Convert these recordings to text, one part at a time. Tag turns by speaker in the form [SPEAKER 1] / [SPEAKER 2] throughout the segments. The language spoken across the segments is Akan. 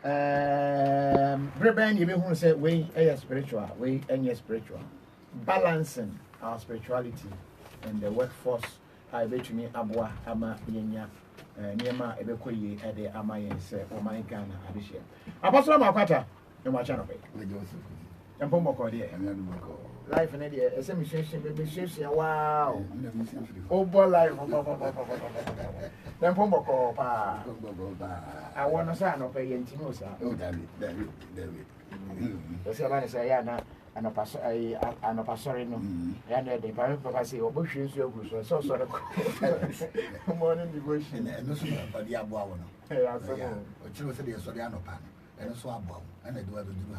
[SPEAKER 1] Breben, you may say we are spiritual, we are spiritual. Balancing our spirituality and the workforce. I bet me Abwa, Ama, Yenya, Niema, Ebekoye, Ede, Amayense, or my Ghana, Abishia. Apostle Makwata, in my channel. And Pomoko, dear. Life and idea, a semi-station, baby, wow. Oh, boy, life. Then Pomoko, pa. I want to sign up a Yentinosa.
[SPEAKER 2] Oh, David.
[SPEAKER 1] The Savannah say, and a pastor, no. And the Papa say, oh, Bush is your goose, so sort of morning devotion.
[SPEAKER 2] And no sooner, but the Abuano.
[SPEAKER 1] Yeah,
[SPEAKER 2] she was a Soriano pan, and a swab, and I do have a do.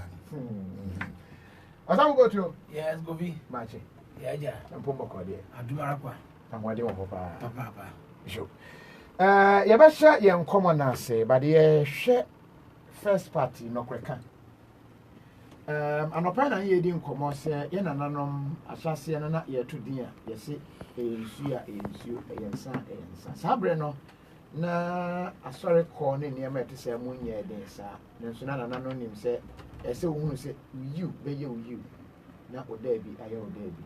[SPEAKER 1] As I will go to,
[SPEAKER 3] yes, go be
[SPEAKER 1] Machi,
[SPEAKER 3] yeah,
[SPEAKER 1] and Pomoko, dear.
[SPEAKER 3] I do Maraqua,
[SPEAKER 1] And what do you want,
[SPEAKER 3] Papa?
[SPEAKER 1] Sure. Yabasha young commoner say, but the share first party no crackan. An opinion ye didn't come or say, in an anom, a chassis and not yet too dear. Yes, it is you, a son, Sabreno. Na a sorry corner near me to say, Moon ye, dear sir. Then soon an anonym said, I say, who say, you, be you. Not what there be, I owe there be.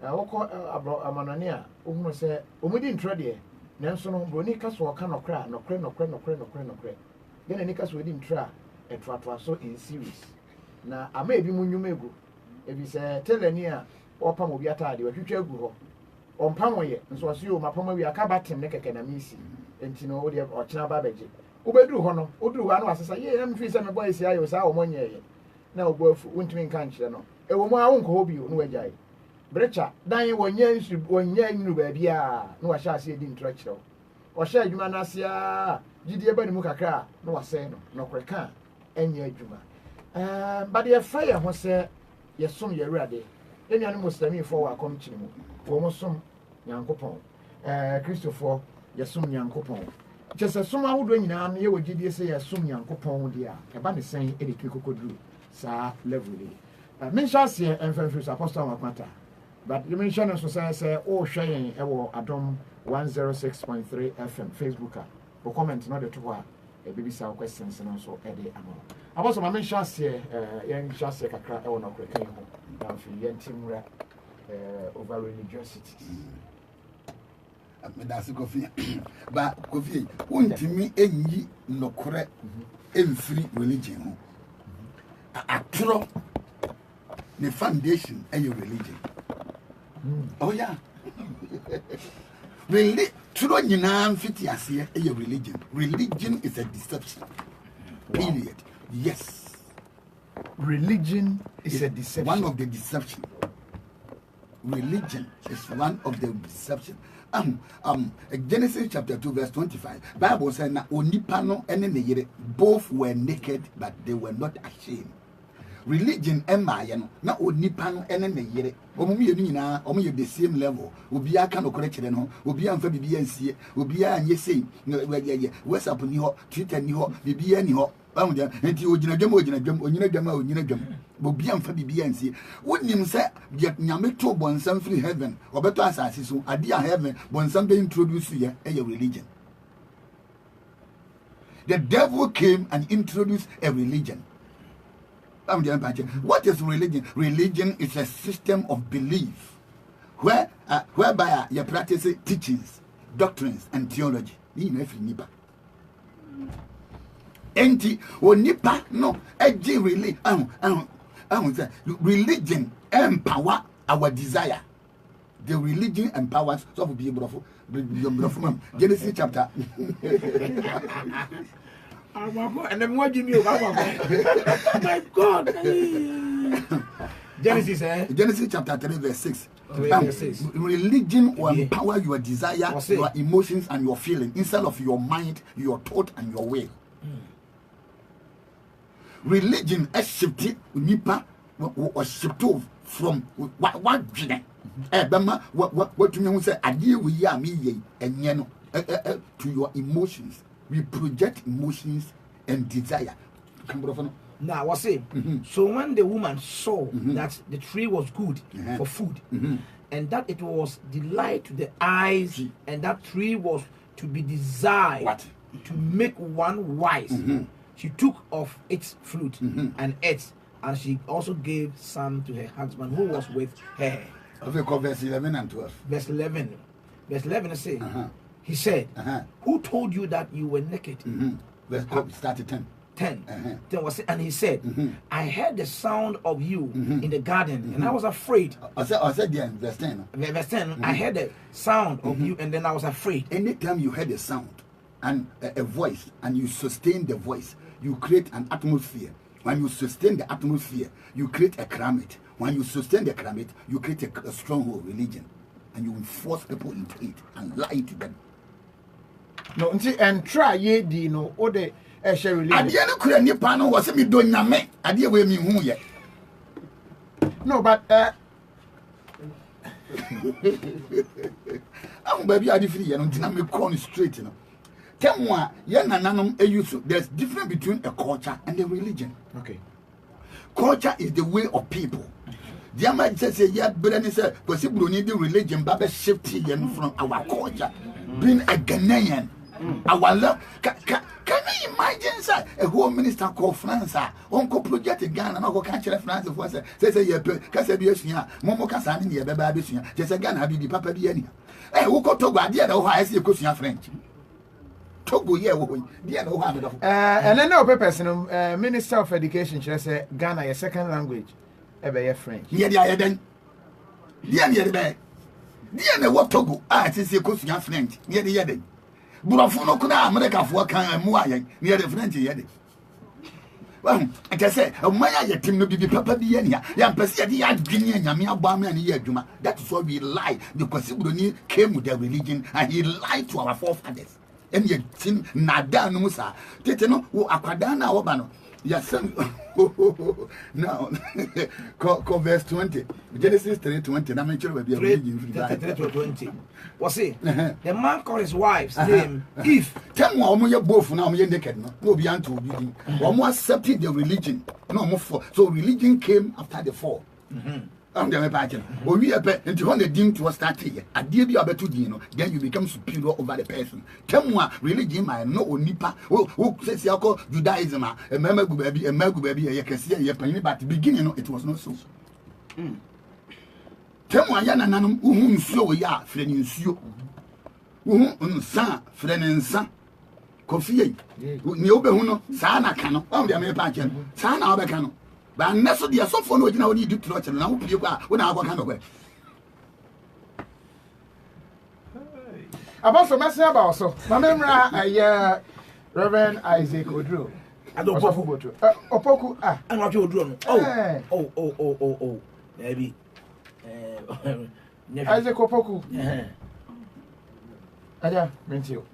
[SPEAKER 1] I will call a manania, who say, we didn't try there. Nanson, Bonicas or cannot cry, no cray. Then a nickas we didn't try, and try so in series. Now, I may be Munumego. If you say, tell a near or Pamo be attired, you future go on Pamoye, and so as you, my Pamo, we are cabatin, neck and a missy, and Tino or China Babaji. Ubedu Hono, Udu, I was a year, and 3 7 boys, I was our 1 year. Now, both winter country, no. A woman won't hope you, no way. Brecha, dying 1 year, 1 year in baby, no, I shall see it in Trechel. Or shall you manasia, Gidia Benmukaka, no, I say no, crackan, and ye Juma. But the fire was said, yes, some year ready. Any animals that me for our coming, almost some young coupon. Christopher, yes, some young coupon. Just as some would bring an you would you say, as some young coupon, dear, a band is saying any trick could do, sir, levelly. Men shall see and friends apostle of matter. But the mention of society say, oh, sharing a Adam 106.3 FM Facebooker. For comment, not the two a baby sound questions and also Eddie Amo. I was my mention say, young Shasek a crack or no cracking home, down for young team rap over religiosity.
[SPEAKER 2] That's coffee. But coffee won't me any no correct in free religion. A true the foundation of your religion. Oh, yeah. Really, true, you know, fit as here a religion. Religion is a deception. Period. Yes.
[SPEAKER 1] Religion is a deception.
[SPEAKER 2] One of the deception. Religion is one of the deception. Genesis chapter 2 verse 25. Bible says na onipano ene ne both were naked but they were not ashamed. Religion emma no na onipano ene ne yere. Omo ye nyina omo ye the same level. Obi aka no kore kire no. Obi amfa bibia nsie. Obi anye sei. WhatsApp ni ho, Twitter ni ho, bibia ni ho. Enti onyina dwam obi amfa bibia nsie. Wonim se nyame to bonsam free heaven obeto asase so ade a heaven bonsam be introduce ye religion. The devil came and introduced a religion. What is religion? Religion is a system of belief whereby you practice teachings, doctrines, and theology. Enti onipa no eji really religion empower our desire. The religion empowers so for be able Genesis chapter
[SPEAKER 3] and then what do you mean? Oh my God.
[SPEAKER 2] Genesis chapter 3 verse 6. Religion will empower your desire, your emotions, and your feeling instead of your mind, your thought, and your will. Religion is shifted nipa or shifted from what you mean say idea we are me and to your emotions. We project emotions and desire.
[SPEAKER 3] Now, what's it? So when the woman saw that the tree was good for food, and that it was delight to the eyes, and that tree was to be desired to make one wise. she took of its fruit and ate, and she also gave some to her husband who was with her.
[SPEAKER 2] Okay, verse 11 and 12.
[SPEAKER 3] Verse 11. Verse 11 says, he said, who told you that you were naked?
[SPEAKER 2] Verse start at 10.
[SPEAKER 3] 10. And he said, I heard the sound of you in the garden, and I was afraid.
[SPEAKER 2] I said verse 10.
[SPEAKER 3] Verse 10, I heard the sound of you, and then I was afraid.
[SPEAKER 2] Anytime you heard a sound and a voice, and you sustain the voice, you create an atmosphere. When you sustain the atmosphere, you create a climate. When you sustain the climate, you create a stronghold religion, and you will force people into it and lie to them.
[SPEAKER 1] No, and try ye di no o de share religion.
[SPEAKER 2] Adie no kura nipa no was me do nyame. Adie we mi hu ye.
[SPEAKER 1] No, but
[SPEAKER 2] I'm baby adi free ye no ntina me call straight no. Temwa ye nananom use. There's difference between a culture and a religion.
[SPEAKER 1] Okay.
[SPEAKER 2] Culture is the way of people. The man says yeah, but then he said, because we need the religion, Baba shifting from our culture, being a Ghanaian. Our love. Can you imagine, sir, a whole minister called France, Uncle Project in Ghana, and Uncle Country France of was says a year, Casabia, Momo Casani, near Bababisia, just a Ghana, be Papa Bienia. Eh, who got Togo, dear, oh, I see a question French. Togo, yeah, dear, oh,
[SPEAKER 1] and then no person, Minister of Education, she said Ghana, a second language. Ebe French.
[SPEAKER 2] Yeah, yeah, then. Yeah, yeah, the dear, what Togo? I see a question French. Yeah, the other. Burafuno could America for Muay near the French. Well, I can say, oh, my team will be Papa Bienia. Young Pessia, the Guinea, Yamia Bama, and Yaduma. That's why we lie because Sidoni came with their religion and he lied to our forefathers. And yet, Nada Musa, Tetano, who Aquadana Obano. Yes, now, verse 20. Genesis 3:20. I'm sure we'll be reading
[SPEAKER 3] 3:20. What's it? The man called his wife's name Eve.
[SPEAKER 2] Tell me, you're both now, you're naked. No, be unto obedience. Or more accepted the religion. No more for. So religion came after the fall. I'm the pattern. Or we are into when the dim to start here. A dear be able to dino, then you become superior over the person. Tell me, religion, my no nipa, who says you call Judaism, a Magu baby, a Magu baby, a Cassia, a penny, but the beginning it was not so. Tell me, Yana Nanum, whom so ya, friend in Sue, whom son, friend and son. Coffee, Niobehuno, Sana Cano, on the pattern, Sana Abacano. But unless the sophomore would now need to touch and now you are when I walk on away.
[SPEAKER 1] About some message about so. My memory, Reverend Isaac Odro.
[SPEAKER 3] I don't go to
[SPEAKER 1] Opoku.
[SPEAKER 3] I'm not your drone. Oh. Maybe.
[SPEAKER 1] Isaac Opoku. Aja, mentio.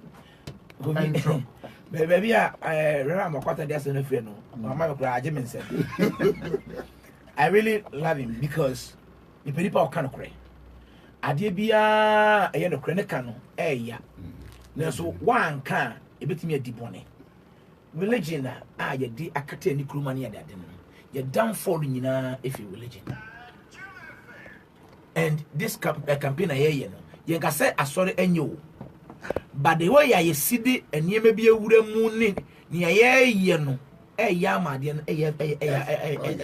[SPEAKER 1] Intro.
[SPEAKER 3] Baby, I remember what I just in a friend. I really love him because the people can cry. I did be a cranecano, yeah. Now, so one can a bit me a deep one. Religion, you did a catany crewmania that dinner. You're downfall in if you religion. And this campaign, you can say, I saw it and you. But the way I see it, and you may be a wooden moon near ye no, yamadian,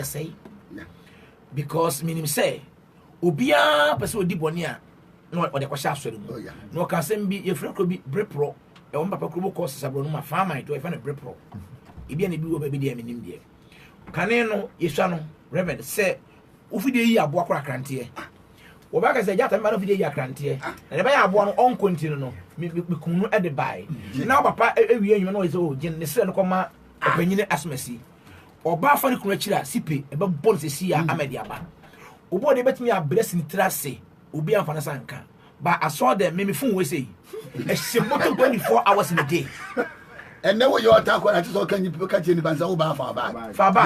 [SPEAKER 3] say. Because meaning say, Ubia, Peso Dibonia, no, what the question, no can send be a friend could be brepro, a one papa could cost a farmer to a fan of brepro. If any blue baby dear in India. Caneno, Yeshano, Reverend, say, Ufidi ya Boakra Crantier. Obaka say jata man of the yakrantie and be abo no on continue no me kunu e de bai na papa ewie enyu no so gin ne sre no koma opanyine asmasi oba fa ne kunu akira sipe e be bol se sia amedi aba obo de betimi abresi ni trase obi amfa na sanka but I saw them me phone we say e shimoto 24 hours in a day.
[SPEAKER 2] And then when you attack when I just can you catch any bands over far back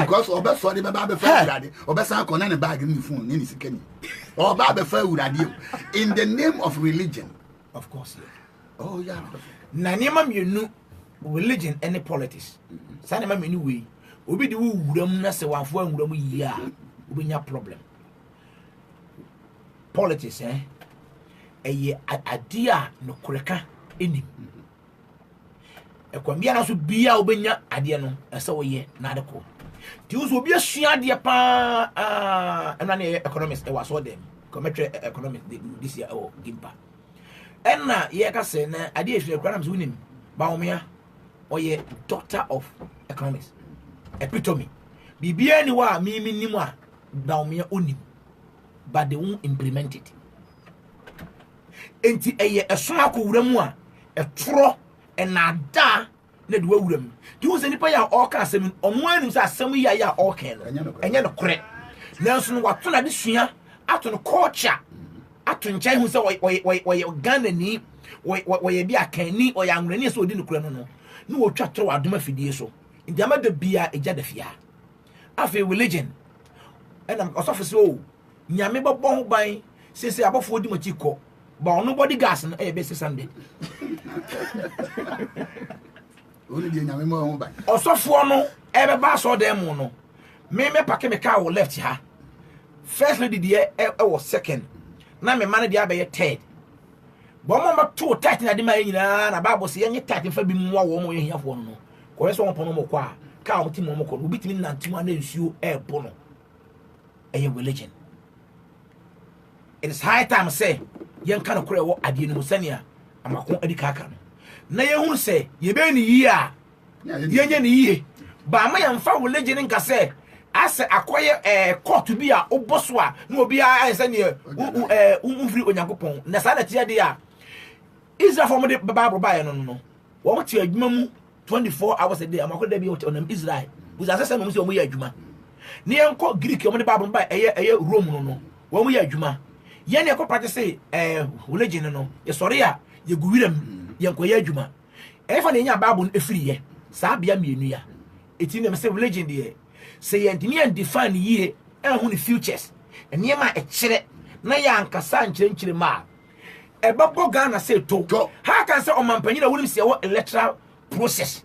[SPEAKER 2] because Oba saw the Baba Daddy, Oba Sanko and a bag in the phone in his kenny. Or Baba Fair in the name of religion.
[SPEAKER 3] Of course, yeah.
[SPEAKER 2] Oh, yeah.
[SPEAKER 3] Nanimam, you know religion and politics. Sanimam, in way. Ubi the woodum, that's one for one year. Ubi your problem. Politics, a dear no cracker in him. ekwambia na so bia obenya ade no ese wo ye na ade ko ti uzo obi asua ade pa na na economics e waso dem commentary economics this year o gimpa enna ye ka se na ade ehwe kra na so nim ba omia oye doctor of economics epitome bibia ni wa mi nim a ba omia onim but they won't implement it enti eye eso akowura mu a etoro enada na de wawura mu ti wo se nipa ya oka asem ono anim se asem ya oka no enye no kore nanso no wato na de sua ato no culture ato nkyai hu se we Ghana ni we bi akani o ya anwrani se odi no kore no no wotwa toro adoma fidie so ndi amada bia eja da fia afi religion enam osofo se o nyame bobbo ho ban sese abofo odi machi ko ba ono body gas no e be Sunday
[SPEAKER 2] only the nyame mo ho ban
[SPEAKER 3] osofo no e be ba so dem no me pake me car wo left ha first lady there e was second na me man there be third bo mo ma to tight na de ma nyina na bible se yenye tight fa bi mu wo mo yehia fo no ko re so won pono mo kwa ka wo ti mo ko obi ti mi nanti ma na nsuo e bo no e religion. It is high time say yen kan kore wo ade no musania amakon adi kaka no na ye hu say ye be ni yi a yenye ni yi ba ma yan fa religion nka say ase akoye court bi a oboso a na obi a say ne umfiri onyankopon na sa na tie de a Israel for the Bible by no wo mo tie adwuma mu 24 hours a day amakon da bi o onam Israel bu za say no mo ye adwuma ne enko Greek mo the Bible by eye Rome no wo mo ye adwuma yen e ko practice religion no ye sori a ye guwiram ye ko ye adwuma e fa ne nya Bible efiri ye sa bia mienu ya eti ne say religion de say ye ntimi and define ye hu ne futures ene ma e kire na ya ankasa nkyire ma e babo Ghana say to how can say o mampanyina wunim say wo electoral process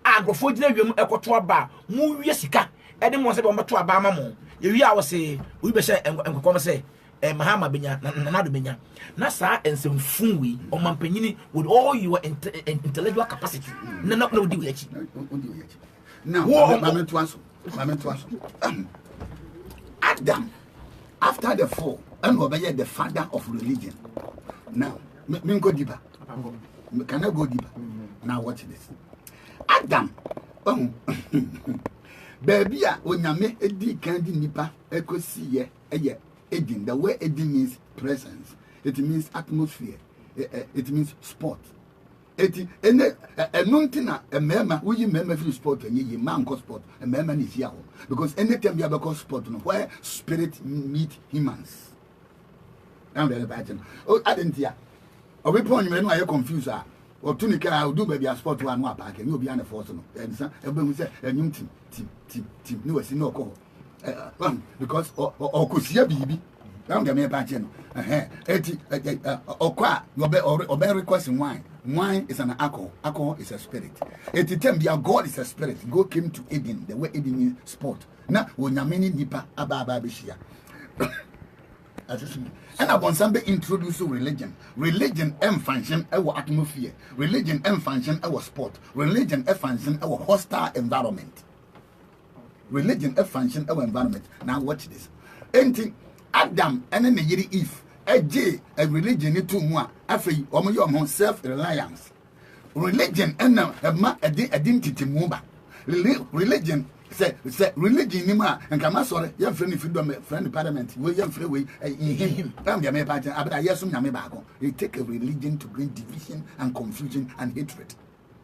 [SPEAKER 3] agrofo gina wiam ekoto aba mu wie sika e de mo say be mo to aba ama mo ye wi a wo say we be say enkokom say Mahama benya na do benya na sa ensemfun wi o mampanyini with all your intellectual capacity na no di we achi
[SPEAKER 2] now moment to answer Adam after the fall and obey the father of religion. Now me go deeper. Can I go deeper? Now watch this. Adam baby a onyame edi kan di nipa ekosi ye eye Edin, the way Edin means presence, it means atmosphere, it means sport. It nontina a mema, we remember free sport and ye man cause sport, a mema is here. Because anytime you have a sport, where spirit meet humans. I'm very bad. Oh, I didn't hear. Or we point you are confused. Or Tunica, I'll do maybe a sport one more pack, and you'll be on a force. And some, everyone said, a new team, no, it's no call. Because or could see a baby. I'm the mere patient. Or bear requesting wine. Wine is an alcohol. Alcohol is a spirit. At the time, God is a spirit. God came to Eden. The way Eden means sport. Now, when you many nipa ababa bishia. And upon somebody introduce religion. Religion and function our atmosphere. Religion and function our sport. Religion and function our hostile environment. Religion a function our environment. Now watch this. Anything Adam and then the Eve a religion to moi afi omo your self reliance. Religion and a identity mumba. Religion say religion ni ma and kama sorry your friend freedom friend parliament we your free way in him. Am the me party abada yesum nyame ba ko. They take a religion to bring division and confusion and hatred.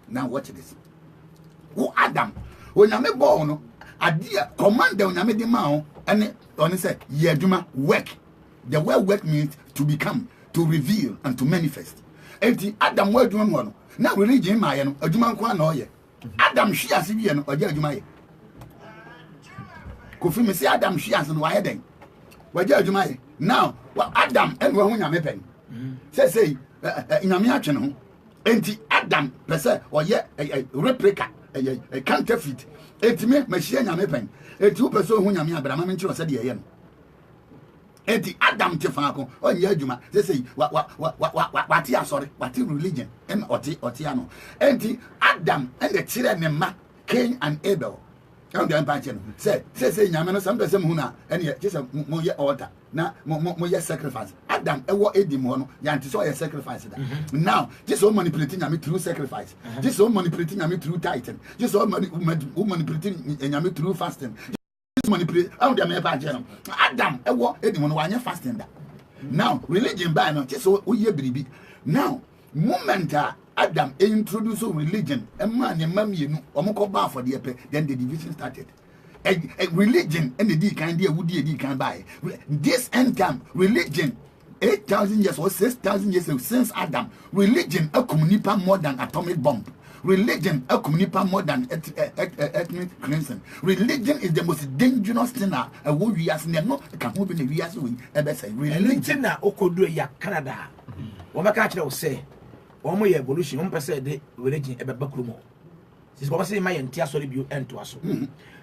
[SPEAKER 2] Now watch this. Who Adam when nyame born no adia command the onyame di ma ho ene oni say ye adwuma work. The word work means to become, to reveal and to manifest. Enti Adam word adwuma no na religion ma ye no adwuma nko na oye Adam hwi ase bi ye no oje adwuma ye kofi me say Adam hwi ase no wa ye den waje adwuma ye now Adam en wo hu nyame pen say nyame atwe no ho enti Adam pese oye replica a counterfeit. Eti me machine nyame pen. Eti wo person hu nyame abra ma me nkyere se de ye no. enti Adam te faako onye adwuma say wati asori wati religion em oti ano enti Adam and the children ne ma Cain and Abel am the empire no say nyame no some person hu na ene just mo ye altar na mo ye sacrifice Adam ewo edim ho no yanti so ye sacrifice da now just so manipulating nyame through sacrifice just so manipulating nyame through tithing just so manipulating nyame through fasting manipulate how the empire no Adam ewo edim no wanye fasting da now religion by no just so ye biribi now moment Adam introduced religion a man yenu omko ba for the then the division started a religion and the kind of would you can buy this end time religion 8,000 years or 6,000 years since Adam religion a communipa more than atomic bomb religion a communipa more than ethnic cleansing religion is the most dangerous thing a would we as no can move in the years we say religion
[SPEAKER 3] na okodo ya Canada wamaka kire wo say omo ye evolution on pese de religion ebeba krumo sis baba say my entia sorry bio ento aso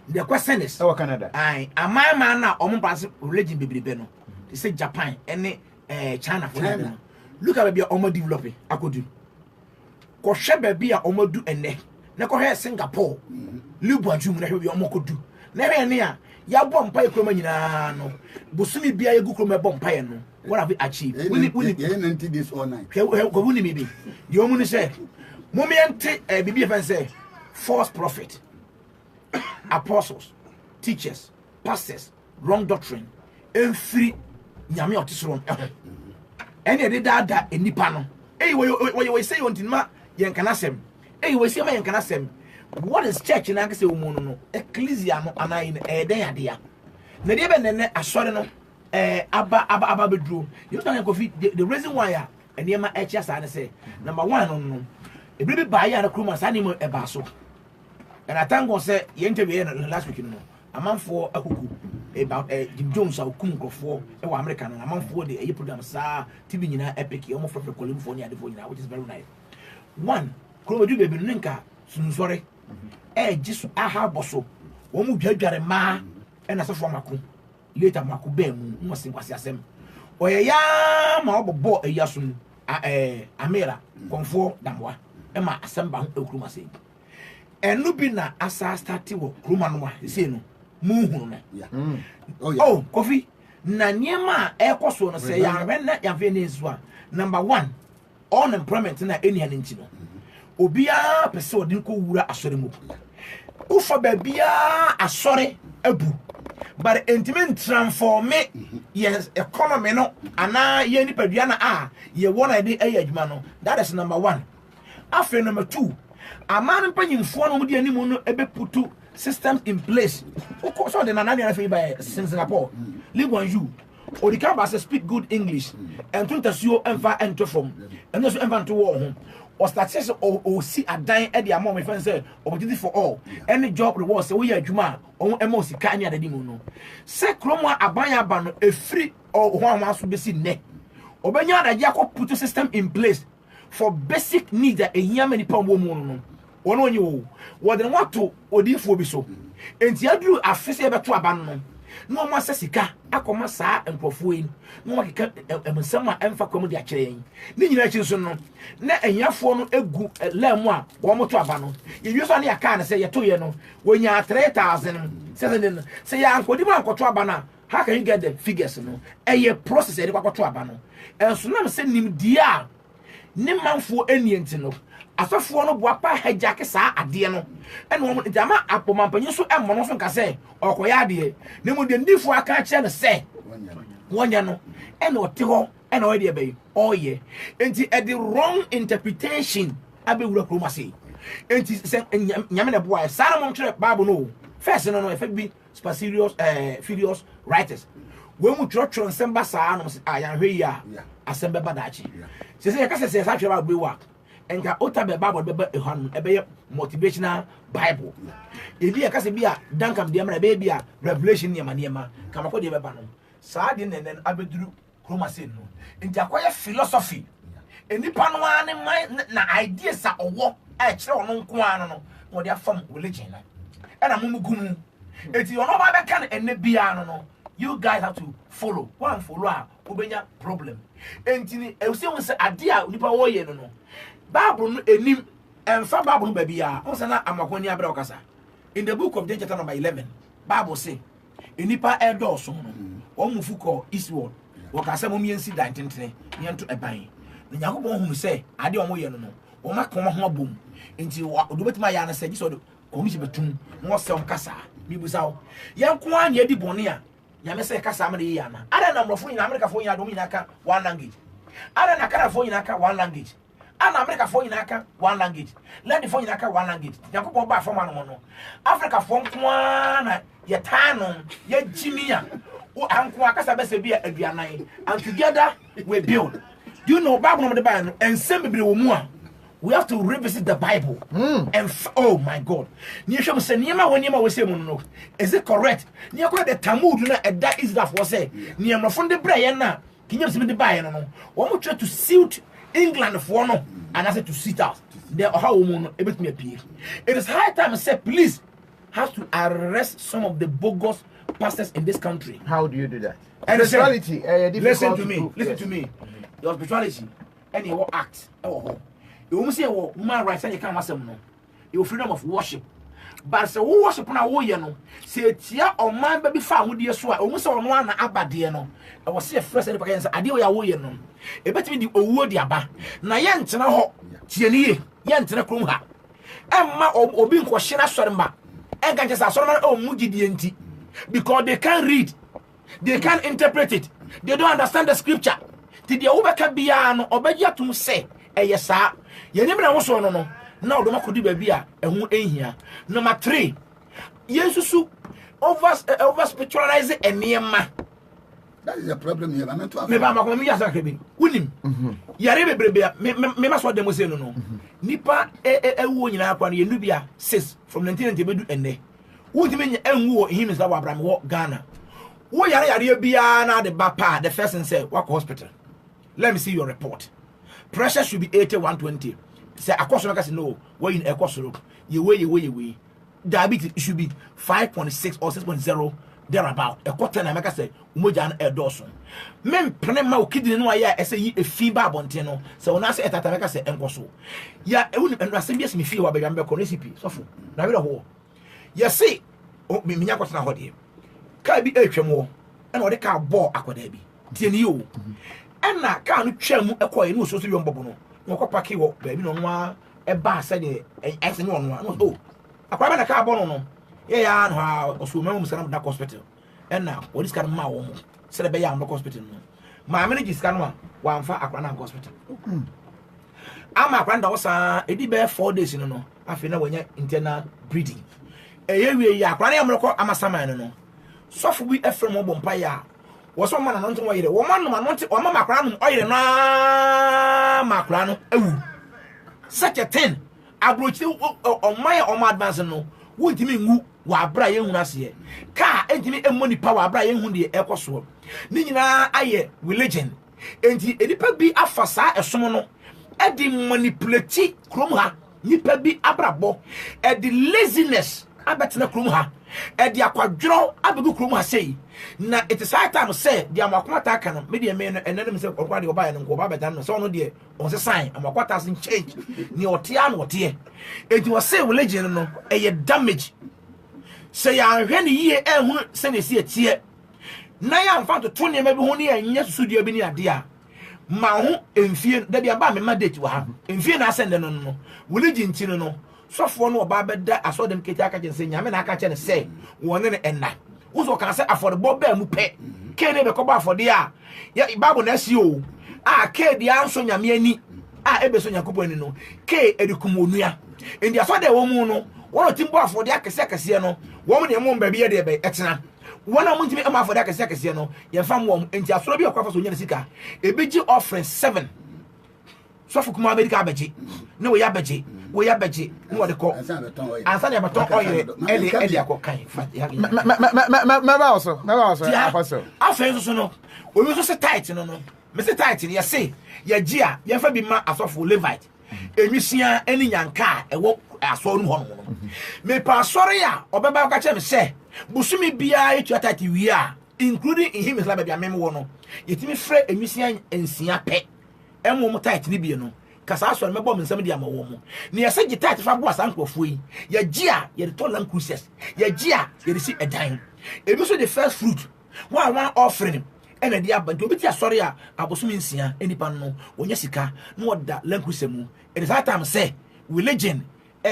[SPEAKER 3] the question is
[SPEAKER 1] Canada
[SPEAKER 3] amai man na omo pass religion bebrebe no they say Japan any China for them look at be omo developing akodu ko hwe be a omo du ene na ko hwe Singapore libu adwum na hwe be omo kodu na hwe ne a ya bom pa ekroma nyina no bosumi bia yegu kroma bom pa ye no what have we achieved we
[SPEAKER 2] this all night
[SPEAKER 3] ko woni mi bi the omu say momiente bibi even say false prophet apostles teachers pastors wrong doctrine every nyame otisron ene de dada enipa no we say ontinma yen kanasem we say ma yen kanasem what is church na nke say omu no ecclesia no anai den adea na de be nene asore no aba bedru you know Kofi the reason why eniema echa sa na say number 1 no ebi ba ya na kroma sa ni mo eba so and I thank God say ye interview last week no amanfo akuku about Jim Jones akum krofo e wa America no amanfo de e program sa TV nyina epic e mo frefre kolim fo ni adefo nyina which is very nice one kroma du bebi no nka sunsore jisu aha boso wo mu dwadware ma e na so fo mako later mako be mu mo se kwase asem oye ya ma obobo eyasun amera konfo damwa e ma asem ba ho ekruma sei enu bi na asa start wo kruma no ma sei no mu hu no oh Kofi na niema ekoso no se ya hwe na ya ve na ezu number 1 unemployment na enia nti no obia pese odin ko wura asore mu ufa babia asore abu but intimate transform yes economy no ana ye ni padua na ye wona ide adwuma no that is number 1 after number 2 amana panyimfo no mudi animu no ebe putu systems in place so the nana na fe by Singapore Lee Kuan Yew odika ba speak good English and to tasuo emfa ento from and so emfa to war ho or statistics or see a dying at the amount of friends say opportunity for all any job reward say we adwuma on emo sika anya dadi mu no say kroma abanya ba no e free or ho amaso be si ne obenya adaje akoput system in place for basic needs that ehia many pound wo mu no wono onye wo wo de wato odifo bi so enti aduru afese beto aban no no ma sika akoma saa emprofo yi no ma keka emsama emfa komo de akere yin ni nyina chi so no na enyafo no egu lamu a wo moto aba no yewie so na ya ka na se yeto ye no wonya 3000 se ya ankodi ma ankoto aba na how can you get the figures no eye process e de kwakoto aba no enso na se nim dia ni manfo enienti no asofo no boapa hajake saa ade no ene wo jama apomampanyi so emmo no so nka se okoya ade ne mu de ndifo aka kire no se wonya no ene ote ho ene o de be oye enti e the wrong interpretation abewura kroma sei enti se nyame na boa saa mo kire bible no first no e fa bi spasirious furious writers we mu trotro nsemba saa no ayan hwe ya asembe badachi se ya kase se sa hwe ba bewa enka otabe bible bebe ehan ebe motivational bible ebi akase bia dankam de mara be bia revelation niema kama ko de beba no saa de nenen abeduru kromase no nti akoye philosophy enipa no ane na ideas a owo e kire ono nko ano no mo de afam religion na na mumu gumu eti ono ba be kan enne bia no you guys have to follow. One follow ubenya problem. Entini e say won say ade a nipa wo ye no no. Bible no enim emfa Bible no ba bia. Won say na amakwani abra okasa. In the book of James chapter number 11, Bible say enipa edo so no. O mufu ko eastward. Wakasa mo miensi dan tentene. Nyanto eban. Na Yakobon hunu say ade o mo ye no no. O ma koma ho abom. Enti do betima ya na say jiso do komisi betum. Mo se on kasa. Mi busawo. Yanko an ye di bone a Yame say kasa amade yi ana. Ada na mrofo nyina America fo nyina do nyina ka one language. Ada na Canada fo nyina ka one language. Ana America fo nyina ka one language. Land fo nyina ka one language. Yakobon ba fo manu no. Africa fo nko na ye tano ye jimia. O anko akasa be se bia aduanan. And together we build. Do you know Bible no de ba no ensem bebre wo mu a we have to revisit the Bible. And oh my God. Niesha say niema we say no. Is it correct? Niya the Talmud na that is that for say. Niema from the brain na. Kinyam se the buy no. One try to suit England for no and I said to sit out. There how woman able to appear. It is high time I say police have to arrest some of the bogus pastors in this country.
[SPEAKER 1] How do you do that?
[SPEAKER 3] And
[SPEAKER 1] spirituality.
[SPEAKER 3] Listen to me. Listen to me. Your spirituality and your act. You say human rights and you can't asem no. Your freedom of worship. But say who worship na wo ye no. Say tia o man baby fa hodie so a o say ono na abade no. I was say first any person say ade wo ye no. E betimi di owuo di aba. Na ye ntena ho. Tie ni ye. Ye ntena krom ha. Emma obi nko hye na sori ma. Enka nche sa sori ma o mu gidie nti. Because they can't read. They can't interpret it. They don't understand the scripture. Ti dia wo beka bia no obeji atum say eye saa. Ye nyemra wo so no no. Na odo makodi ba bia ehu ehia. Number 3. Yesusu over spiritualize enema.
[SPEAKER 2] That is the problem here.
[SPEAKER 3] Me ba makoma mi yasa krebi. Unim. Yare bebrebe me ma so dem say no no. Nipa ewo nyina akwa no ye nubia 6 from 1990 bedu enne. Wotimi enwu wo him is Abraham wo Ghana. Wo yare bia na the bapa the first and say work hospital. Let me see your report. Pressure should be 80 120. Say akoso na say no, we in ekosoro. Ye way. Diabetes should be 5.6 or 6.0 thereabout. A quarter na make say umoja na edoso. Mem prene ma okidini no aya ese yi efiba abonte no. Se wona say etata make say enkoso. Ya ewuni enrasem bi asemi fie wa be ko recipe sofo. Na we ho. Ya say o mi nya kwotena ho de. Ka bi etwam wo. Na ode ka bo akoda bi. Tie ni o. Ena ka no twam ekoye no so so yom bobo no. No ko paki wo ba bi no no e ba say de ese no no. Oh. Akwaba na ka bo no. Ya no ha osuma mu sana da hospital. Ena what is kind ma wo mo. Se be ya am hospital no. Ma manage scan no wa amfa akwa na hospital. Ama akwa nda wo sa edi be 4 days no. Afi na wanya internal bleeding. Eyewie ya akwa na yamreko amasama no. Sofo bi efrem obo mpa ya. Wo so ma na nto wo yire. Wo ma no ma no o ma makra no oyire na makra no ewu. Such a thing. Abrochi o my o ma advance no. Wo ntimi ngu wa abra ye hu ase. Ka entimi emmoni power abra ye hu de ekoso. Ni nyina aye religion. Enti edipa bi afasa esom no. Edi manipulate krom ha. Nipa bi abrabo. Edi laziness abetena krom ha. Edi akwadworo abegu krom ha sei. Na it is high time say the amakwata aka no me de me no enene me say okwa de oba ye no oba beda no so no de on say sign amakwata sin change ni otia no otie enti wo say religion no e damage say ya hwe ni ye ehunu say na si etie na ya mfa to ne me bi ho ne anya susudio bi ni ade a ma ho emfie da bia ba me ma date wa ha emfie na asende no no religion ti no sofo no oba beda aso dem keti aka je say nyame na aka che ne say won ne enna uzo kan say affordable ba mu pe ke ne be ko ba afford ya Bible na si o ke di anso nyame ani ebe so nyakopo ani no ke edikumonu endi aso de wo mu no won timbo afford ya kese no wo mu ne mo mba bi ye de be etena wona mu ntimi am afford ya kese no ye fam wo enti asoro bi akwa fa so nya sika ebeji offering 7 so fu kuma America abeji ne wo ya beji no de ko ansa na beton oil ele akokan
[SPEAKER 1] me ba also afaso
[SPEAKER 3] afen so no o mi so se tight no me se tight ye say ye gia ye fa bi ma asofo Levite enwisia eni nyanka ewo aso no ho no me pa asore ya obeba ka che me se busumi bia etu tight wi a including in him is like baby amem wo no yetimi frɛ enwisia ensia pɛ ɛmo mo tight ni bi no kasa asɔre mɛbɔ me nsɛm de ama wo mo ne yɛsɛ gye tight fa bo asankrofo yi yɛgye a yɛde to land cruises yɛgye a yɛde si ɛdan ebi so the first fruit one offering ɛna de aba nti obi ti asɔre a abosom nsia enipa no wonya sika na wɔda land cruises mu it is that time say religion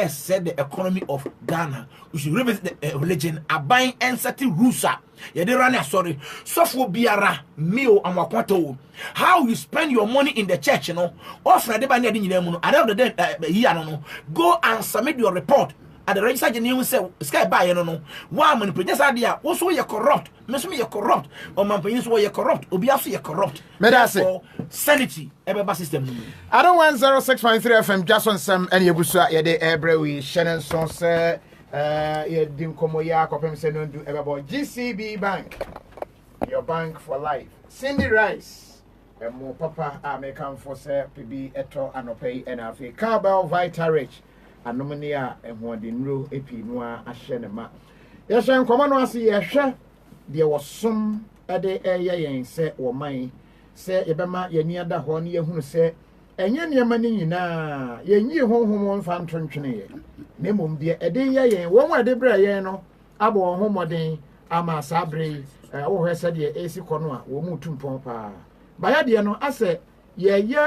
[SPEAKER 3] said the economy of Ghana. We should revisit the religion. Abain and certain rules. Yeah, they run sorry. So for biara meal and wakwato. How you spend your money in the church, you know? Often they buy near the at the end of the year, no. Go and submit your report at the register general say sky buy, you know. One man just idea. Also you're corrupt. Mesme you're corrupt. Or man pay you you're corrupt. Obiaso you're corrupt.
[SPEAKER 1] Medase.
[SPEAKER 3] Sanity. Every system.
[SPEAKER 1] I don't want 06.3 FM just on some any busa ya de every Shannon Sons ya dim komo ya kopem se no do about GCB Bank. Your bank for life. Cindy Rice. Mo papa American for say PB eto anopay and afi Carbel Vita Rich. Anomania ehwo de nro epi no a ahye ne ma. Ya hye nkomo no ase ya hwe de wo som ade eye yen se wo man se yebema yani ada ho ne yehunu se enye niema ne nyina yenyi honhom mfa ntontwene ye ne mom de ede ye yen wo ade bra ye no abo honhomoden ama sabre wo hwese de esi kono a wo mu tumpon pa baya de no ase ye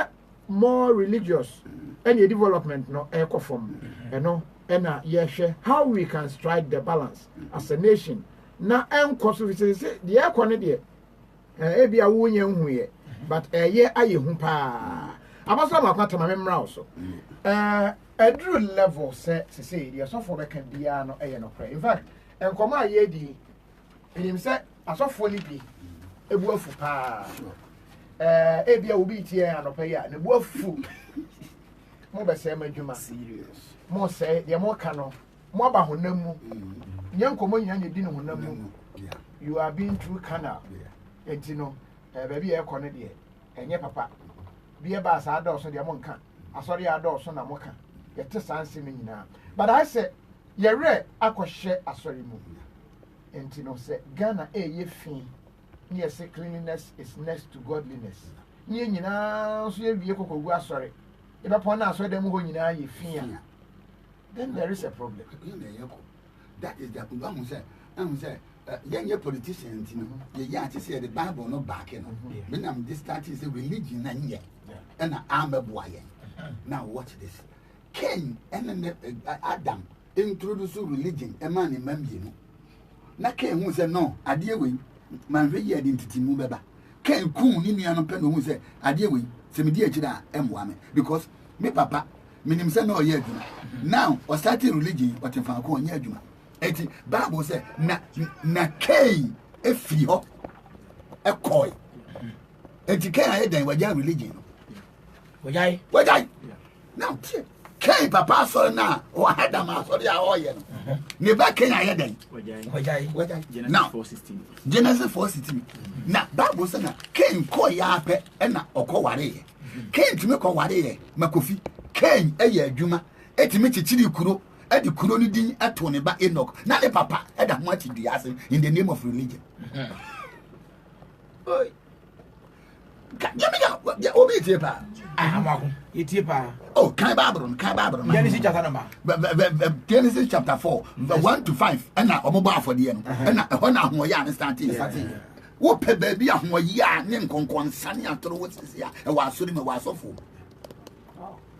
[SPEAKER 1] more religious any development no ekofom eno ena ye hwe how we can strike the balance as a nation na enkoso se de ekone de ebia wo nya hu ye but ye aye hu pa abaso makwata ma memra so edru level say the asofo be kan bia no eye no kra in fact enkomo aye di enim say asofo ni bi ebu afu pa ebia obi tie anopa ya na bu afu mo be say madwuma serious mo say de mo ka no mo ba honam mu nyankomo nya nya di no honam mu you are being through canal entino baby e kone de enye papa bia ba sa da so de mo nka asori ada so na mo ka yete sanse me nyina but I say ye re akohye asori mu entino say Ghana ye fin near say cleanliness is next to godliness nye nyina so ye wie kokogu asori e be pon na asori dem ho nyina ye fin then there is a problem
[SPEAKER 2] that is the problem say young politicians, you know, the young say the Bible no back, you know. When I'm this starting is a religion and yet, and I'm a boy. Now watch this. Cain and Adam introduce religion, a man in Mem, you know. Now Cain who said no, I dear we, man, very identity move. Cain coon in the pen who said, I dear we, some dear chida, woman, because me papa, meaning say no, yeah, now or starting religion, what if I call Yajuma. Eti Bible say na Cain efiri ho ekoi eti Cain ayedan wagya religion wagya now Cain papa so na o Adam asori a oye no ne ba Cain ayedan wagya now Genesis 4:16 na Bible say na Cain ko ya pe na okoware Cain tumi ko ware makofi Cain eye adwuma eti me chichiri kuro the Kuroni din atone ba Enoch. Na le papa e da ho ati diase in the name of religion. Oi. Ya obi tie pa.
[SPEAKER 3] Amako. Etie pa.
[SPEAKER 2] Oh, kan Bible.
[SPEAKER 3] Genesis chapter number.
[SPEAKER 2] Genesis chapter 4, 1 to 5. And na omoba afode no. And na ho na ho ya ne starting. Wo pe ba bi ahwo ya ne nkonkon sane atoro wo sisi ya. E wa asori me wa asofo.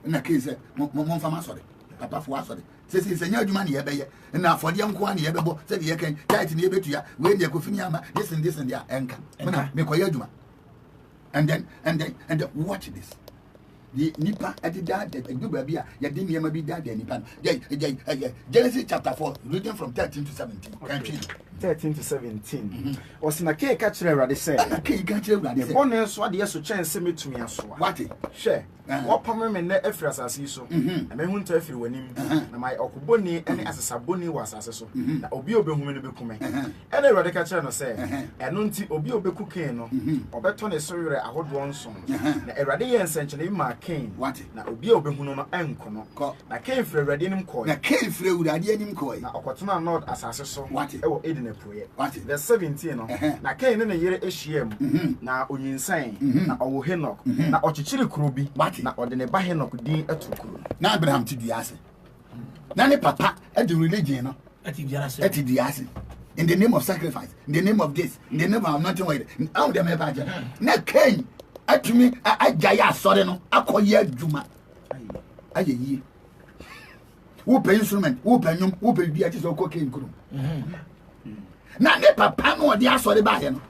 [SPEAKER 2] Na ke se mo fama sorry. Papa for asori. Say nya adwuma ne yebeye na afode nko an yebebo say ye kan tight ne yebetua we ne akofini ama this and dia enka me koya adwuma and then watch this the nipa adida the gba bia ye de niam bi da the nipa Genesis chapter 4 reading from 13 to 17 country
[SPEAKER 4] 13 to 17 osina ke ka kire Awurade say
[SPEAKER 2] na ke ka kire Awurade say
[SPEAKER 4] bone so ade so chance metumi aso
[SPEAKER 2] what
[SPEAKER 4] hwe wopam me na afiri asase so na me hunta afiri wanim na mai okoboni ene asesaboni wa asase so na obi obehumi no bekume ene Awurade ka kire no say eno nti obi obeku Cain no obeto ne so yere ahodo nson na Awurade ye nsenchene ma Cain na obi obehu no enko no na Cain firi Awurade nim ko
[SPEAKER 2] na Cain firi Awurade nim ko
[SPEAKER 4] na okotona Lord asase so e wo Eden epoye
[SPEAKER 2] What?
[SPEAKER 4] verse 17 no na Cain ne yere ehyia mu na onyinsan na owo Henok na ochichiri kuro bi na ode ne ba Henok din atu kuro
[SPEAKER 2] na Abraham ti duase na ne papa e the religion no
[SPEAKER 3] ati biara
[SPEAKER 2] e ti duase in the name of sacrifice, in the name of this, in the name of nothing with it. How them ever na Cain atumi agaya asore no akoye adwuma ayeyi wo pay instrument wo pay nyum wo pay bia tise okọ Cain kuro na ne papa no odi asore ba he no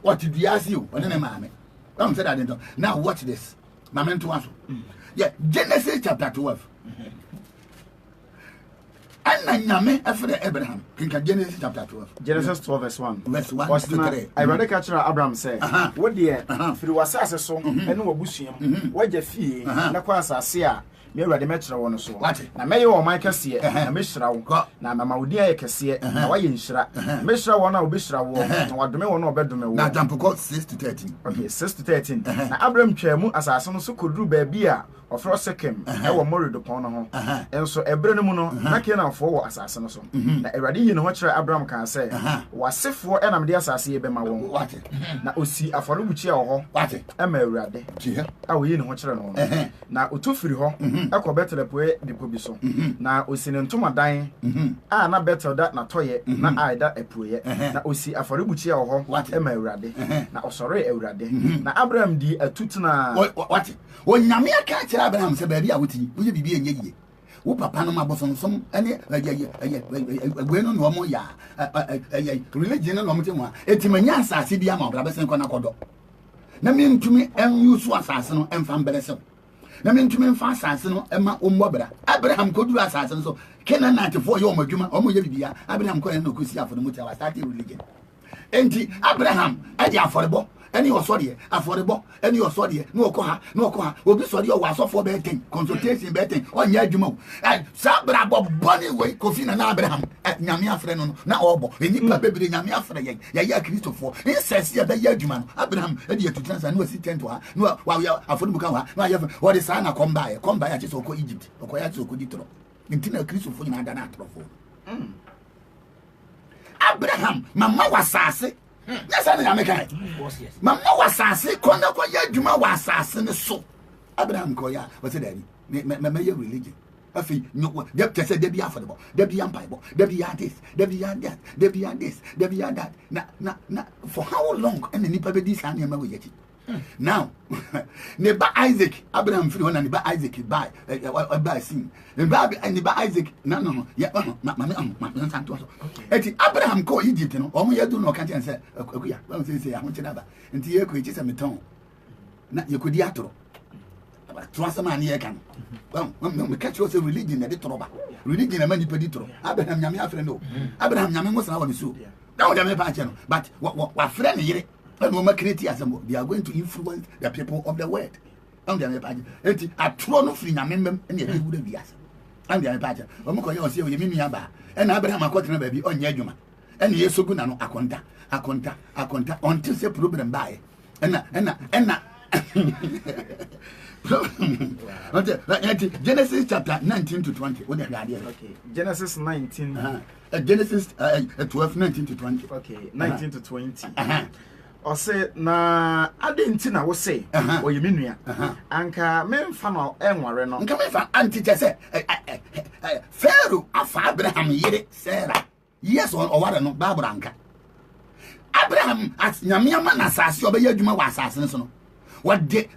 [SPEAKER 2] what do you see you one ne maame am say that now watch this maame nto aso yeah Genesis chapter 12 Anna nyame afre Abraham kinka Genesis chapter 12
[SPEAKER 4] Genesis 12 verse 1
[SPEAKER 2] verse 1 to 3
[SPEAKER 4] I read catcher Abraham say what the firi wasase so ene wabusuam waja fie na kwa asase a me awurade mɛkyerɛ wo no so na mɛyɛ wɔ man kɛseɛ na mɛhyira wo na mama wo din ayɛ kɛseɛ na wayɛ nhyira mɛhyira wo na wobɛhyira wo na wadome wo na wobɛdome wo
[SPEAKER 2] na jampoko 6 to 13
[SPEAKER 4] okay 6 to 13 na Abraham twaa mu asase no so koduru baabi a ɔfrɛ Sekem ɛwɔ Morido pɔn no ho ɛnso ɛbrɛ no mu no na Kanaanfoɔ wɔ asase no so na awurade yi ne ho kyerɛ Abraham kan sɛ wasefoɔ ɛnam de asase yɛ bɛma wɔn na osi afɔrebukyia wɔ hɔ ɛma awurade a oyi ne ho kyerɛ no na otu firi hɔ ɛkɔ Betel poe dipo bi so na osi ne ntomadan a na Betel da na tɔyɛ na aida epoe na osi afɔrebukyia wɔ hɔ ɛma awurade na ɔsɔre awurade na Abraham di atutuna
[SPEAKER 2] onyame aka kyerɛ Abraham sɛ baabi a woti wo bibi enye yie wo papa no mabosonsom ene agwe no no mo ya religion no mo temu a etimanya asase bi ama obra besen kɔ na kɔdɔ na me ntumi enyu asase no emfa mbelesew na me ntumi mfa asase no ema ommobra Abraham koduru asase no so Canaanfoɔ yɛ omadwuma omo yɛ bibia Abraham kɔ na kosi afɔre mu tia start religion enti Abraham ade afɔrebɔ any osodie affordable any osodie no okoha obi sodie o wasofo be 10 consultation be 10 onya adwuma sa bra boboni we kofi na Abraham nyame afre no na obo enipa bebere nyame afre ye ya Kristofo insess ye be ya adwuma no Abraham e de atutansa no asi tent ha no wa affordable ka ha no ya what is na come by ya che so ko Egypt okoya che so ko ditro ntina Kristofo nyina da na atrofo Abraham mama wasase yes I am making mama wasase kona kwa ya dwuma wasase ne so Abraham ko ya what say daddy me your religion afi no dey say dey be affordable dey be empire dey be this dey be that dey be this dey be that na for how long and nipa be this and we yeti now neba Isaac Abraham free one neba Isaac buy sin neba Isaac no ya mama santo so eti Abraham ko Egypt no omo yadu no kan say akuya won say ahon chidaba enti ye ko echi say meton na ye ko di atoro transama na ye kan me catch you say religion na de toroba religion na mani pedi toro Abraham nyame afre no Abraham nyame ngo sana woni so now dem pa che no but wa frɛ ne yere and we create assemble they are going to influence the people of the world and they are bad enti atro no free nyamembem and they do the bias and they are bad o mo ko ye o se o ye mi nua ba and Abraham akotena ba bi onye adwuma and ye sogu na no akonta until say problem bae and Genesis chapter 19 to 20 what the idea
[SPEAKER 4] okay Genesis 19
[SPEAKER 2] Genesis 12 19 to 20
[SPEAKER 4] okay 19 to 20 ose na adenti na wo se oye menua anka memfa no enware no
[SPEAKER 2] nka memfa anti se Pharaoh afa Abraham yere Sarah yes o ware no Bible anka Abraham as nyame na asase obeya adwuma wa asase no so what de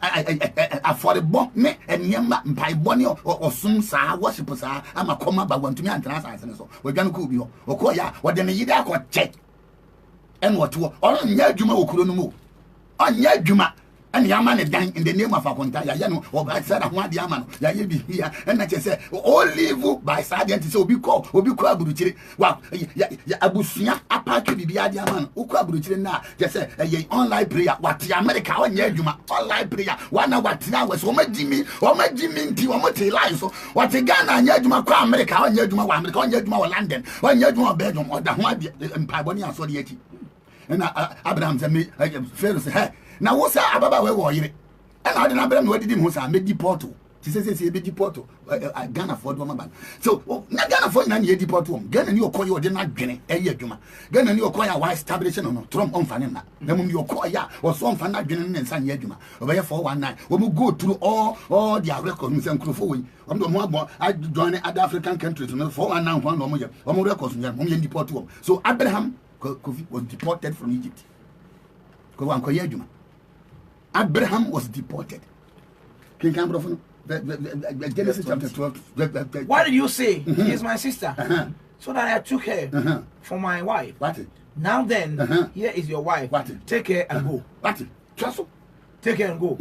[SPEAKER 2] affordable me enyema mpaibɔ ne osum saa worship saa ama koma ba wantumi antena asase no so wadwan ko bi ho okoya wode ne yide akɔche and what or nya dwuma okuro no mu anya dwuma and yama ne dan in the name of akonta ya no or by side ho ade ama no ya ye bi here and na say all live by side say obi ko aburuchire wa ya abusua apake bibi ade ama no uko aburuchire na je say ye online prayer what America anya dwuma online prayer wana what na we so magimi nti o moti line so what Ghana anya dwuma ko America anya dwuma wa America anya dwuma wa London anya dwuma Belgium or da ho ade mpaibɔ ne aso de ati and Abraham said me Pharaoh say hey na wo say ababa we wo yire and na Abraham we didi ho say me deport Ti say be deport Ghana for do man. So na Ghana for na ye deport won. Ghana ni okoye ode na dwene eye adwuma. Ghana ni okoye wa establishing no Trump on fane na. Na mum ni okoye o so on fane na dwene ne nsa ye adwuma. Obeye 419. We will go through all their records we say nkrofo we. We do mo I join other African countries no 419 one no mo ye. We records we deport won. So Abraham Kofi was deported from Egypt. Ko wan koye adwuma. Abraham was deported. King Cambro Genesis chapter 12.
[SPEAKER 3] Why did you say he is my sister? So that I took her for my wife.
[SPEAKER 2] What?
[SPEAKER 3] Now then, here is your wife.
[SPEAKER 2] What?
[SPEAKER 3] Take her and go.
[SPEAKER 2] What? Trust.
[SPEAKER 3] Take her and go.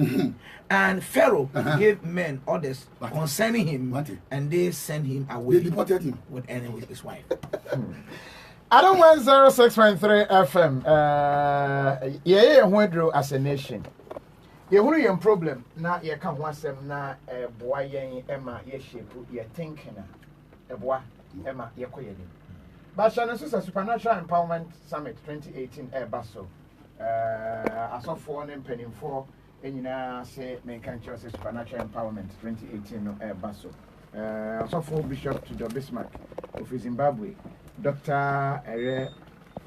[SPEAKER 3] And Pharaoh gave men orders concerning him, and they sent him away.
[SPEAKER 2] They deported him
[SPEAKER 3] with his wife.
[SPEAKER 1] I don't want 06.3 FM. Yeah, went through as a nation. You want your problem now. You can't want some na boy Emma. Yes, you thinking a boy Emma. You call it. But Shannon is a Supernatural Empowerment Summit 2018 Basso. I saw 4 and penny 4. And you know, say, make a choice Supernatural Empowerment 2018 no Basso. I saw 4 Bishop to the Bismarck of Zimbabwe, Dr.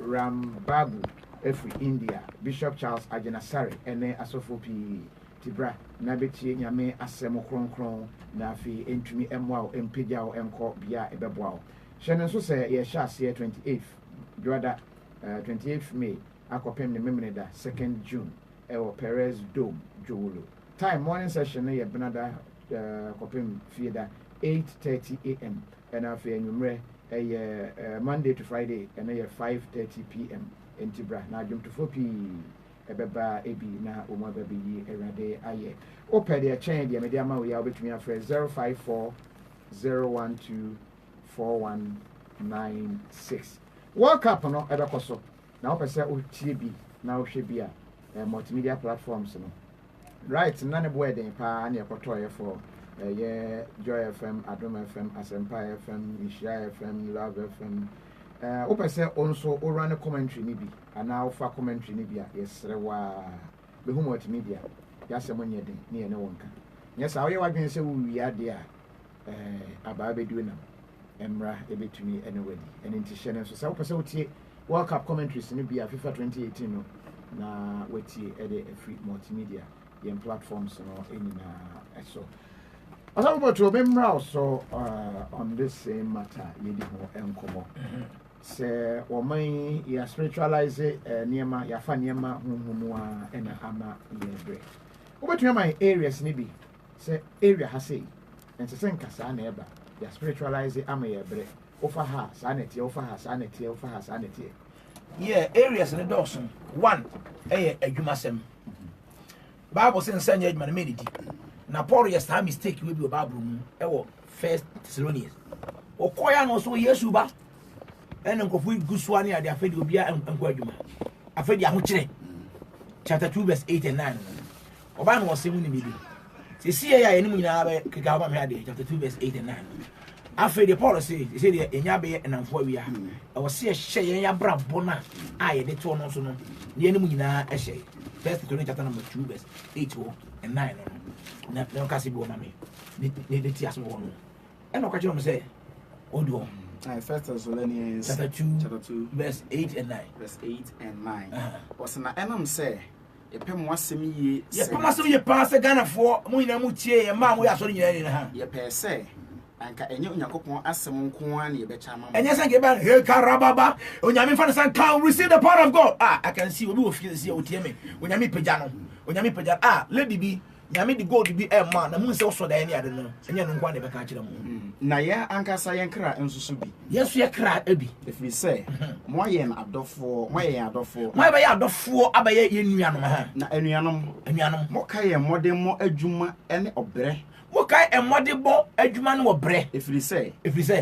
[SPEAKER 1] Rambabu. Efri India, Bishop Charles Ajenasari, ene asofo pi tibra na betie nyame asemo kronkron na afi entumi emwa empegya enko bia ebeboa. Hye nso se ye sha ase 28th Juada 28th May akopem ne memneda 2nd June ewo Perez Dome Jowolo. Time morning session ye benada kopem fieda 8:30 AM and afi enwumre Monday to Friday and 5:30 PM. Entibra na adwumtofo pi ebeba ebi na omo beba yi erade aye ope de chain de media ma we ya obetumi afre 054012419 World Cup no ebekoso na opese o tie bi na o hwe bi a multimedia platforms no right na ne boy den pa na ekotoye for Joy FM, Adom FM, Asempa FM, Ishia FM, Love FM. Open say also or run a commentary nibi and now for commentary nibia yes rewa be home multimedia just a money near no one can. Yes, I can say we are there about be doing Emra a bit to me anyway and into channel so open World Cup commentaries nibia FIFA 2018 na weti a free multimedia in platforms no in so I talk about to remember also on this same matter yedi ho enkomo say woman ya spiritualize niema ya fa niema huhumu a na ama yebre obetumi my areas ni bi say area ha say ente say nkasa na eba ya spiritualize ama yebre ofa ha sa na tie ofa ha sa na tie ofa ha sa na tie
[SPEAKER 3] yeah areas in the dozen one adwumasem Bible says send adwuma na medidi na Paul yes time mistake we be Bible mu ewo 1 Thessalonians okoya no so Yesu ba ene nkofu gusuani ade afedi obi a enko adwuma afedi ahokire chapter 2 verse 8 and 9 oba no wose mu ni bibi se sie ya enimu nyina ba keka ba me ade chapter 2 verse 8 and 9 afedi Paul say de enya be enamfo awia e wose hye yen ya brabo na a ye de to no so no ne enimu nyina ehye 1 Thessalonians chapter number 2 verse 8 and 9 na kasi bi wona me ne ti aso wono e no ka kire mo say odo
[SPEAKER 4] 1 Thessalonians
[SPEAKER 3] chapter 2 verse 8 and 9
[SPEAKER 4] verse 8 and 9 was na enam say yepem wasem ye
[SPEAKER 3] yepem wasem ye pa se Ghana fo mo nyina mu tie ye ma mo ya so nyina ni ha
[SPEAKER 4] yepe se anka enye Onyankopon asem nko an ye becha ma
[SPEAKER 3] enye san ke ba he karababa onyame fa san can receive the power of God I can see obi ofie see o tie me onyame pagya no onyame pagya lady bi nyame di gold bi man na mun se so da ni ade no enye no nko an be ka kire mo
[SPEAKER 4] na ya ankasa yen kra ensusu bi
[SPEAKER 3] yesu ye kra abi
[SPEAKER 4] efiri se mo ye na adofo mo ye adofo
[SPEAKER 3] mo be ye adofo abaye ye nuanom ha
[SPEAKER 4] na anuanom mo ka ye modem mo adwuma ene obre
[SPEAKER 3] mo ka emode bo adwuma no obre
[SPEAKER 4] efiri se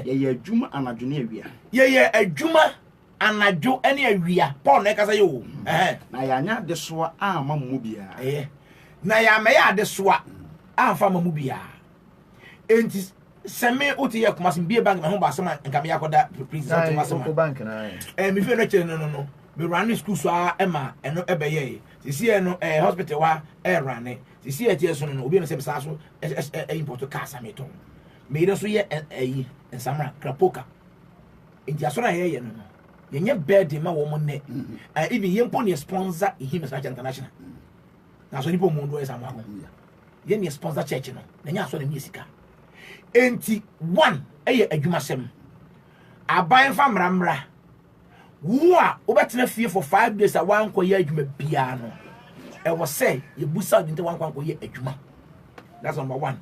[SPEAKER 4] ye adwuma anadwo ne awia
[SPEAKER 3] ye adwuma anadwo ene awia Paul na kasa ye o
[SPEAKER 4] na ya nya de so a ma mu bia
[SPEAKER 3] na ya me ya de so a fa ma mu bia enti seme oti ye kuma sim bie bank me ho ba sama nka me yakoda president to masama
[SPEAKER 1] bank na
[SPEAKER 3] me fe no kire no me run school so a ema eno ebe ye sisi no hospital wa run sisi etie so no obi no se bisa so import car sameton me ire so ye ensamra krapoka enti asora ye no yenye birthday ma wo mo ne even yempo ne sponsor him as international na so ni po mo ndo esa ma ko ye ne sponsor church no na nya so na mi sika enti one eye adwumasem aban fa mramra wo a obetena fie for 5 days a wan ko ye adwuma bia no e was say ye busa dinte wan ko ye adwuma. That's number 1.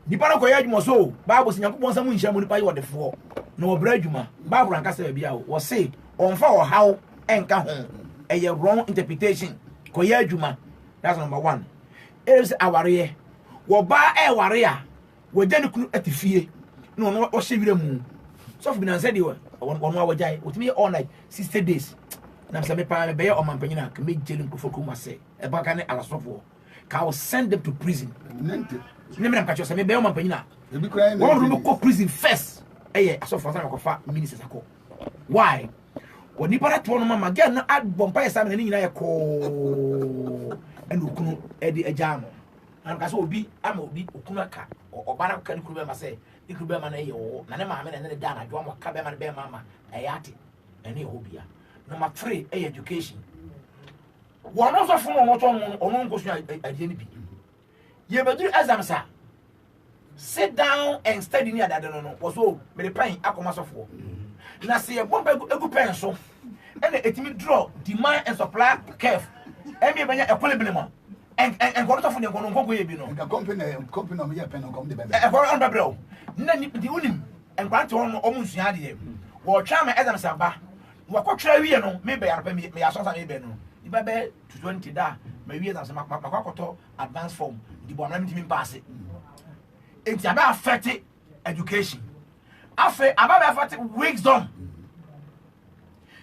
[SPEAKER 3] Nipa no ko ye adwuma so Bible say Yakobon samu nhia mu nipa ye odefo na obra adwuma Bible anka say bia wo say onfa wo how enka ho e ye wrong interpretation ko ye adwuma. That's number 1. It is aware wo ba e ware a wo jani kunu atifie no no o hye wire mu so for binanse de won awajai otimi all night 60 days na msa me pa me be o mampanyina ka me jeli nkofo ko mase e ba ka ne alasofo ka will send them to prison
[SPEAKER 2] nante
[SPEAKER 3] ne me na ka cho se me be o mampanyina
[SPEAKER 2] e bi kra
[SPEAKER 3] wo do ko prison first eye asofo sa ko fa ministers akọ why woni para to no mama get na ad bompa yesa me ne nyina ye ko enu kunu e di eja no an ka so obi ama obi okunu aka obara ka ni kunu be ma se ikuru be ma na ye wo na ne ma me ne da na dwo mo ka be ma ne be mama eyate ene hobia. Number 3 education. One also from on question idea bi. Ye bedu exam sir. Sit down and study near that no. Also me the pen akoma sofo. Na say bomba egu pen so. And etimi draw demand and supply curve. Emi benya equilibrium ma. En ko to fun en ko ye bi no.
[SPEAKER 2] The company of your pen on come the baby.
[SPEAKER 3] E ko on babro. Na ni di unim en kwante on omunsuya de. Wo twa me exam sir ba. Wakotwa wie no me be yarpa me yasosa me be no iba be 20 da me wie na se makwakoto advance form di bo na mitimi pass enti aba affect education afa aba be affect wisdom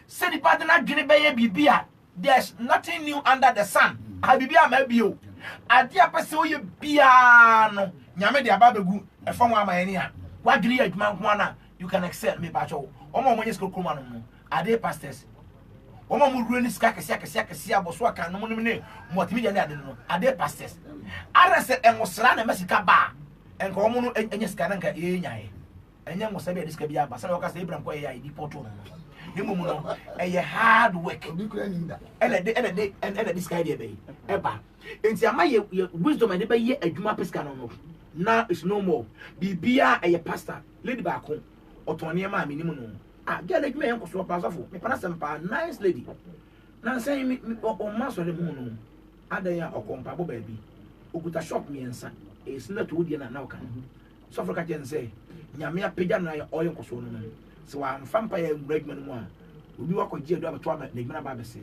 [SPEAKER 3] se di part na dwene be ye bibia there's nothing new under the sun ha bibia ma bio ade apese wo ye bia no nyame de aba begu e fam amayani a wadwene ye adwuma nko na you can excel me ba cho omo monye school kuma no ade pastors omo mu ruani ska kese aboso aka no ne multimedia ne ade no ade pastors arese enwosra na mesika ba enka omo no enye ska na nka enyae enye nwosra be diska bia ba sa okasa Abraham ko ye di poto no nemu mu no eye hard work
[SPEAKER 2] Obi kra ni nda.
[SPEAKER 3] ene diska idea be eba enti ama ye wisdom ene be ye adwuma pesika no na is no more bibia eye pastor lady ba ko otone ma aminimu no girl adwuma yen koso pasafo me pana sempa nice lady na say me o ma so le mu no adan ya okompa bo ba bi okuta shop me ensa e sina to odi na na oka so for ka chen say nyame apega na ya oyen koso no so wa mfampa ya adwuma no mu a obi wakọ ji edu abeto ama na adwuma ba be say